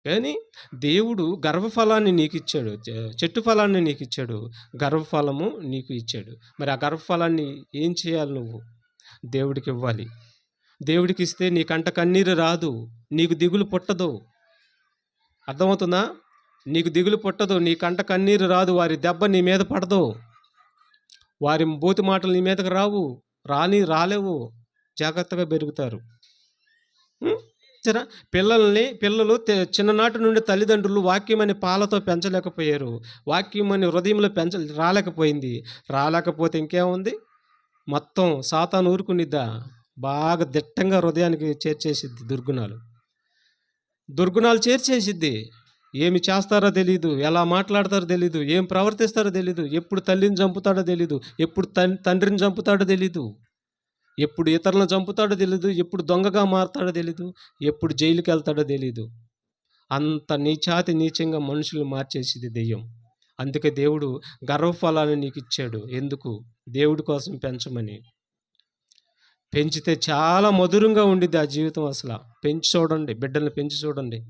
కానీ దేవుడు గర్భఫలాన్ని నీకిచ్చాడు. చెట్టు ఫలాన్ని నీకిచ్చాడు. గర్భఫలము నీకు ఇచ్చాడు. మరి ఆ గర్భఫలాన్ని ఏం చేయాలి నువ్వు? దేవుడికివ్వాలి. దేవుడికిస్తే నీ కంట కన్నీరు రాదు. నీకు దిగులు పుట్టదు. అర్థమవుతుందా? నీకు దిగులు పుట్టదు. నీ కంట కన్నీరు రాదు. వారి దెబ్బ నీ మీద పడదు. వారి బూతు మాటలు నీ మీదకి రావు. రాలేవు. జాగ్రత్తగా పెరుగుతారు. సరే, పిల్లలు చిన్ననాటి నుండి తల్లిదండ్రులు వాక్యమని పాలతో పెంచలేకపోయారు. వాక్యమని హృదయంలో రాలేకపోయింది. రాలేకపోతే ఇంకేముంది? మొత్తం సాతాను ఊరుకునిద్దా? బాగా దిట్టంగా హృదయానికి చేర్చేసిద్ది దుర్గుణాలు చేర్చేసిద్ది. ఏమి చేస్తారో తెలీదు, ఎలా మాట్లాడతారో తెలీదు, ఏం ప్రవర్తిస్తారో తెలీదు, ఎప్పుడు తల్లిని చంపుతాడో తెలీదు, ఎప్పుడు తండ్రిని చంపుతాడో తెలీదు, ఎప్పుడు ఇతరులను చంపుతాడో తెలీదు, ఎప్పుడు దొంగగా మారుతాడో తెలీదు, ఎప్పుడు జైలుకి వెళ్తాడో తెలీదు. అంత నీచంగా మనుషులు మార్చేసిది దెయ్యం. అందుకే దేవుడు గర్వఫలాన్ని నీకు ఇచ్చాడు. ఎందుకు? దేవుడి కోసం పెంచమని. పెంచితే చాలా మధురంగా ఉండిద్ది ఆ జీవితం. అసలు పెంచి చూడండి, బిడ్డల్ని పెంచి చూడండి.